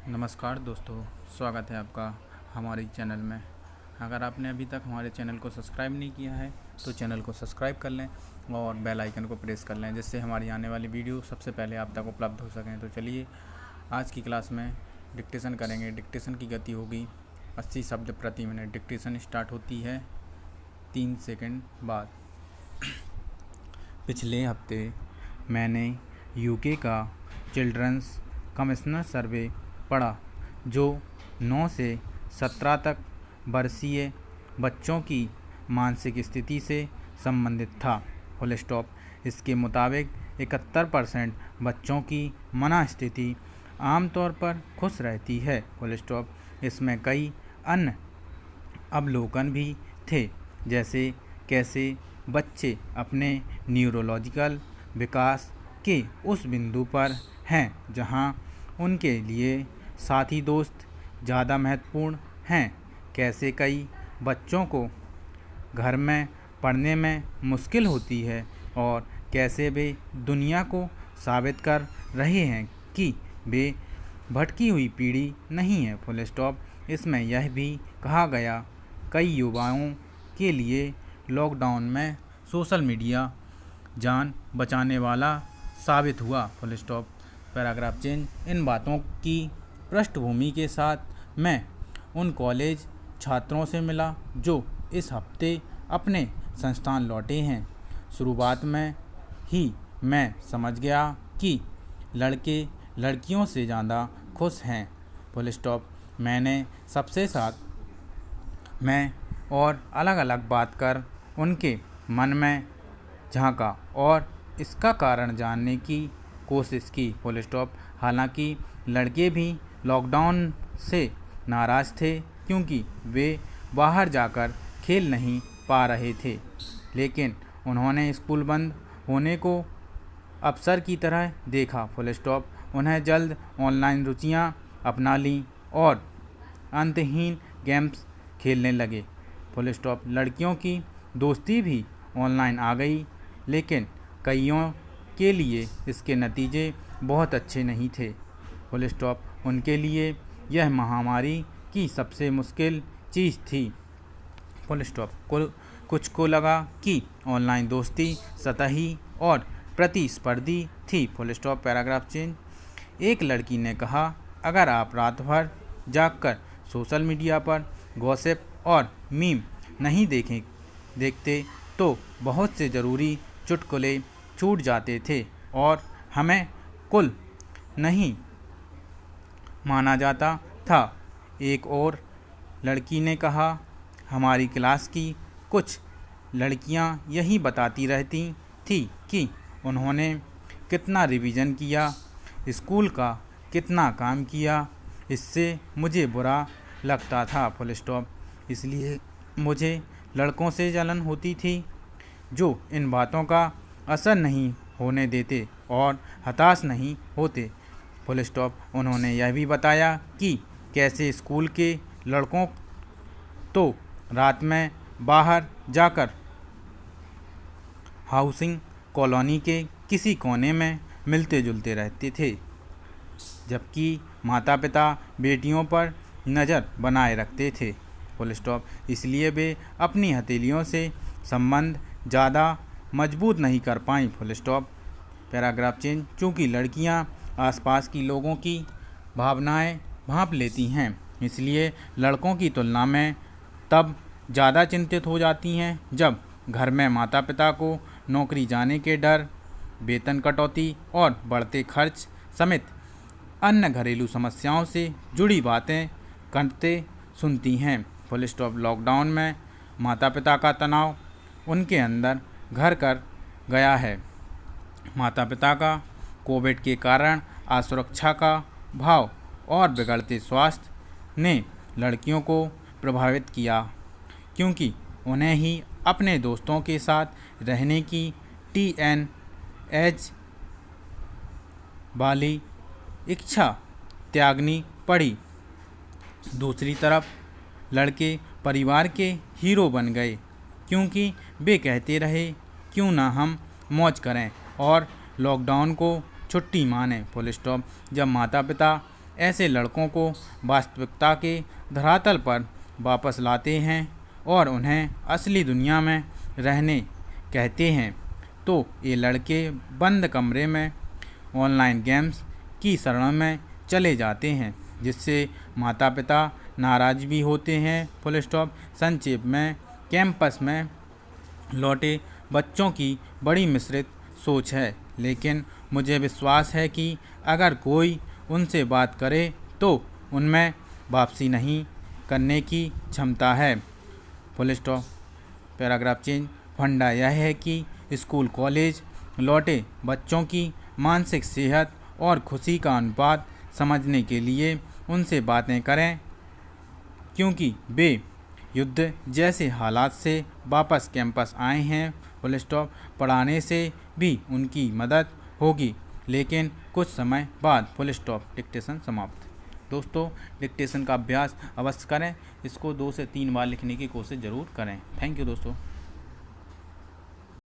नमस्कार दोस्तों, स्वागत है आपका हमारे चैनल में। अगर आपने अभी तक हमारे चैनल को सब्सक्राइब नहीं किया है तो चैनल को सब्सक्राइब कर लें और बेल आइकन को प्रेस कर लें, जिससे हमारी आने वाली वीडियो सबसे पहले आप तक उपलब्ध हो सकें। तो चलिए आज की क्लास में डिक्टेशन करेंगे। डिक्टेशन की गति होगी 80 शब्द प्रति मिनट। डिक्टेशन स्टार्ट होती है 3 सेकंड बाद। पिछले हफ्ते मैंने यूके का चिल्ड्रंस कमिश्नर सर्वे पढ़ा, जो 9 से 17 तक वर्षीय बच्चों की मानसिक स्थिति से संबंधित था। Full stop. इसके मुताबिक 71% बच्चों की मनःस्थिति आमतौर पर खुश रहती है। Full stop. इसमें कई अन्य अवलोकन भी थे, जैसे कैसे बच्चे अपने न्यूरोलॉजिकल विकास के उस बिंदु पर हैं जहां उनके लिए साथी दोस्त ज़्यादा महत्वपूर्ण हैं, कैसे कई बच्चों को घर में पढ़ने में मुश्किल होती है और कैसे वे दुनिया को साबित कर रहे हैं कि वे भटकी हुई पीढ़ी नहीं है। Full stop. इसमें यह भी कहा गया कई युवाओं के लिए लॉकडाउन में सोशल मीडिया जान बचाने वाला साबित हुआ। Full stop. Paragraph change. इन बातों की पृष्ठभूमि के साथ मैं उन कॉलेज छात्रों से मिला जो इस हफ्ते अपने संस्थान लौटे हैं। शुरुआत में ही मैं समझ गया कि लड़के लड़कियों से ज़्यादा खुश हैं। Full stop. मैंने सबसे साथ मैं और अलग अलग बात कर उनके मन में झांका और इसका कारण जानने की कोशिश की। Full stop. हालांकि लड़के भी लॉकडाउन से नाराज़ थे क्योंकि वे बाहर जाकर खेल नहीं पा रहे थे, लेकिन उन्होंने स्कूल बंद होने को अवसर की तरह देखा। Full stop. उन्हें जल्द ऑनलाइन रुचियां अपना लीं और अंतहीन गेम्स खेलने लगे। Full stop. लड़कियों की दोस्ती भी ऑनलाइन आ गई, लेकिन कईयों के लिए इसके नतीजे बहुत अच्छे नहीं थे। Full stop. उनके लिए यह महामारी की सबसे मुश्किल चीज़ थी। Full stop. कुछ को लगा कि ऑनलाइन दोस्ती सतही और प्रतिस्पर्धी थी। Full stop. Paragraph change. एक लड़की ने कहा, अगर आप रात भर जागकर सोशल मीडिया पर गॉसिप और मीम नहीं देखते तो बहुत से ज़रूरी चुटकुले छूट जाते थे और हमें कुल नहीं माना जाता था। एक और लड़की ने कहा, हमारी क्लास की कुछ लड़कियां यही बताती रहती थी कि उन्होंने कितना रिवीजन किया, स्कूल का कितना काम किया। इससे मुझे बुरा लगता था। Full stop. इसलिए मुझे लड़कों से जलन होती थी जो इन बातों का असर नहीं होने देते और हताश नहीं होते। Full stop. उन्होंने यह भी बताया कि कैसे स्कूल के लड़कों तो रात में बाहर जाकर हाउसिंग कॉलोनी के किसी कोने में मिलते जुलते रहते थे, जबकि माता पिता बेटियों पर नज़र बनाए रखते थे। Full stop. इसलिए वे अपनी हथेलियों से संबंध ज़्यादा मजबूत नहीं कर पाईं। Full stop. Paragraph change. चूँकि लड़कियां आसपास की लोगों की भावनाएं भांप लेती हैं, इसलिए लड़कों की तुलना में तब ज़्यादा चिंतित हो जाती हैं जब घर में माता पिता को नौकरी जाने के डर, वेतन कटौती और बढ़ते खर्च समेत अन्य घरेलू समस्याओं से जुड़ी बातें करते सुनती हैं। Full stop. लॉकडाउन में माता पिता का तनाव उनके अंदर घर कर गया है। माता पिता का कोविड के कारण असुरक्षा का भाव और बिगड़ते स्वास्थ्य ने लड़कियों को प्रभावित किया, क्योंकि उन्हें ही अपने दोस्तों के साथ रहने की टीनएज वाली इच्छा त्यागनी पड़ी। दूसरी तरफ लड़के परिवार के हीरो बन गए, क्योंकि वे कहते रहे, क्यों ना हम मौज करें और लॉकडाउन को छुट्टी माने। Full stop. जब माता पिता ऐसे लड़कों को वास्तविकता के धरातल पर वापस लाते हैं और उन्हें असली दुनिया में रहने कहते हैं, तो ये लड़के बंद कमरे में ऑनलाइन गेम्स की शरण में चले जाते हैं, जिससे माता पिता नाराज भी होते हैं। Full stop. संक्षेप में, कैंपस में लौटे बच्चों की बड़ी मिश्रित सोच है, लेकिन मुझे विश्वास है कि अगर कोई उनसे बात करे तो उनमें वापसी नहीं करने की क्षमता है। Full stop. Paragraph change. फंडा यह है कि स्कूल कॉलेज लौटे बच्चों की मानसिक सेहत और खुशी का अनुपात समझने के लिए उनसे बातें करें, क्योंकि वे युद्ध जैसे हालात से वापस कैंपस आए हैं। Full stop. पढ़ाने से भी उनकी मदद होगी, लेकिन कुछ समय बाद। Full stop. डिक्टेशन समाप्त। दोस्तों, डिक्टेशन का अभ्यास अवश्य करें। इसको 2 से 3 बार लिखने की कोशिश ज़रूर करें। थैंक यू दोस्तों।